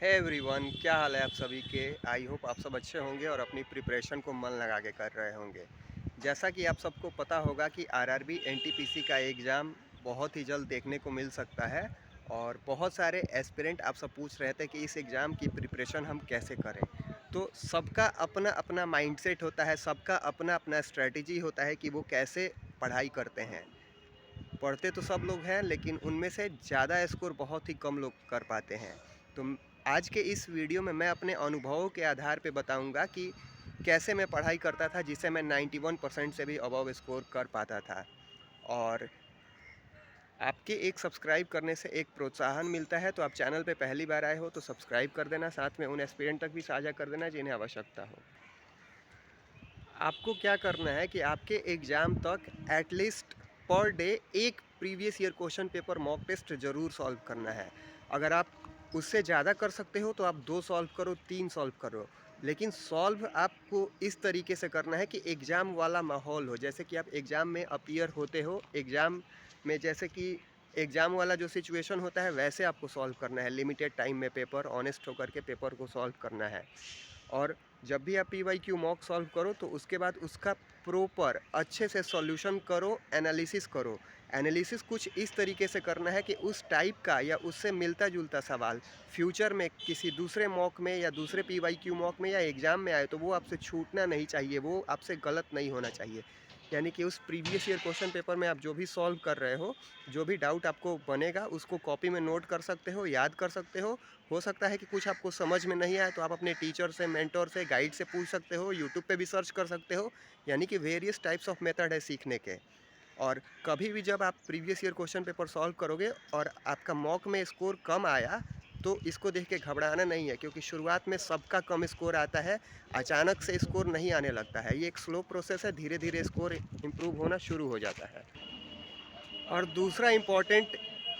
Hey everyone, क्या हाल है आप सभी के। आई होप आप सब अच्छे होंगे और अपनी प्रिपरेशन को मन लगा के कर रहे होंगे। जैसा कि आप सबको पता होगा कि आरआरबी एनटीपीसी का एग्ज़ाम बहुत ही जल्द देखने को मिल सकता है और बहुत सारे एस्पिरेंट आप सब पूछ रहे थे कि इस एग्ज़ाम की प्रिपरेशन हम कैसे करें। तो सबका अपना अपना माइंडसेट होता है, सबका अपना अपना स्ट्रेटजी होता है कि वो कैसे पढ़ाई करते हैं। पढ़ते तो सब लोग हैं, लेकिन उनमें से ज़्यादा स्कोर बहुत ही कम लोग कर पाते हैं। तो आज के इस वीडियो में मैं अपने अनुभवों के आधार पे बताऊंगा कि कैसे मैं पढ़ाई करता था जिससे मैं 91% से भी अबव स्कोर कर पाता था। और आपके एक सब्सक्राइब करने से एक प्रोत्साहन मिलता है। तो आप चैनल पे पहली बार आए हो तो सब्सक्राइब कर देना, साथ में उन एस्पिरेंट तक भी साझा कर देना जिन्हें आवश्यकता हो। आपको क्या करना है कि आपके एग्ज़ाम तक एटलीस्ट पर डे एक previous year question paper mock test ज़रूर सॉल्व करना है। अगर आप उससे ज़्यादा कर सकते हो तो आप 2 सॉल्व करो, 3 सॉल्व करो, लेकिन सॉल्व आपको इस तरीके से करना है कि एग्ज़ाम वाला माहौल हो। जैसे कि आप एग्ज़ाम में अपीयर होते हो, एग्ज़ाम में जैसे कि एग्ज़ाम वाला जो सिचुएशन होता है वैसे आपको सॉल्व करना है। लिमिटेड टाइम में पेपर ऑनेस्ट होकर के पेपर को सॉल्व करना है। और जब भी आप पीवाईक्यू मॉक सॉल्व करो तो उसके बाद उसका प्रॉपर अच्छे से सॉल्यूशन करो, एनालिसिस करो। एनालिसिस कुछ इस तरीके से करना है कि उस टाइप का या उससे मिलता जुलता सवाल फ्यूचर में किसी दूसरे मॉक में या दूसरे पीवाईक्यू मॉक में या एग्ज़ाम में आए तो वो आपसे छूटना नहीं चाहिए, वो आपसे गलत नहीं होना चाहिए। यानी कि उस प्रीवियस ईयर क्वेश्चन पेपर में आप जो भी सॉल्व कर रहे हो, जो भी डाउट आपको बनेगा उसको कॉपी में नोट कर सकते हो, याद कर सकते हो सकता है कि कुछ आपको समझ में नहीं आए तो आप अपने टीचर से, मेंटर से, गाइड से पूछ सकते हो, यूट्यूब पे भी सर्च कर सकते हो। यानी कि वेरियस टाइप्स ऑफ मेथड है सीखने के। और कभी भी जब आप previous year question paper solve करोगे और आपका मॉक में स्कोर कम आया तो इसको देख के घबराना नहीं है, क्योंकि शुरुआत में सबका कम स्कोर आता है। अचानक से स्कोर नहीं आने लगता है, ये एक स्लो प्रोसेस है, धीरे धीरे स्कोर इम्प्रूव होना शुरू हो जाता है। और दूसरा इम्पॉर्टेंट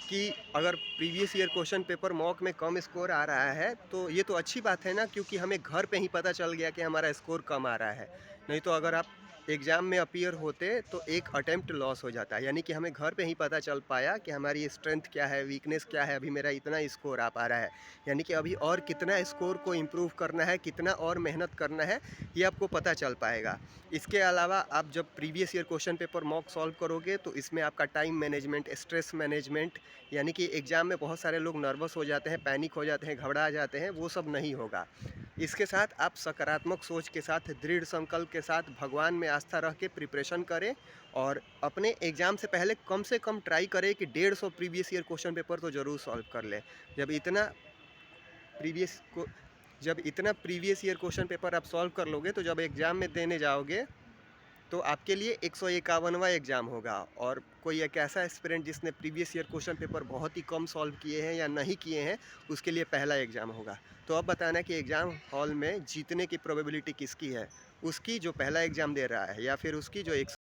कि अगर previous year question paper mock में कम स्कोर आ रहा है तो ये तो अच्छी बात है ना, क्योंकि हमें घर पे ही पता चल गया कि हमारा स्कोर कम आ रहा है। नहीं तो अगर आप एग्ज़ाम में अपीयर होते तो एक अटेम्प्ट लॉस हो जाता है। यानी कि हमें घर पे ही पता चल पाया कि हमारी स्ट्रेंथ क्या है, वीकनेस क्या है, अभी मेरा इतना स्कोर आ पा रहा है। यानी कि अभी और कितना स्कोर को इम्प्रूव करना है, कितना और मेहनत करना है, ये आपको पता चल पाएगा। इसके अलावा आप जब previous year question paper mock solve करोगे तो इसमें आपका टाइम मैनेजमेंट, स्ट्रेस मैनेजमेंट, यानी कि एग्ज़ाम में बहुत सारे लोग नर्वस हो जाते हैं, पैनिक हो जाते हैं, घबरा जाते हैं, वो सब नहीं होगा। इसके साथ आप सकारात्मक सोच के साथ, दृढ़ संकल्प के साथ, भगवान में आस्था रख के प्रिपरेशन करें। और अपने एग्ज़ाम से कम ट्राई करें कि 150 प्रीवियस ईयर क्वेश्चन पेपर तो ज़रूर सॉल्व कर लें। जब इतना प्रीवियस को जब इतना प्रीवियस ईयर क्वेश्चन पेपर आप सॉल्व कर लोगे तो जब एग्ज़ाम में देने जाओगे तो आपके लिए 151वां एग्ज़ाम होगा। और कोई एक ऐसा एस्पिरेंट जिसने प्रीवियस ईयर क्वेश्चन पेपर बहुत ही कम सॉल्व किए हैं या नहीं किए हैं, उसके लिए पहला एग्ज़ाम होगा। तो अब बताना कि एग्ज़ाम हॉल में जीतने की प्रोबेबिलिटी किसकी है, उसकी जो पहला एग्ज़ाम दे रहा है या फिर उसकी जो एक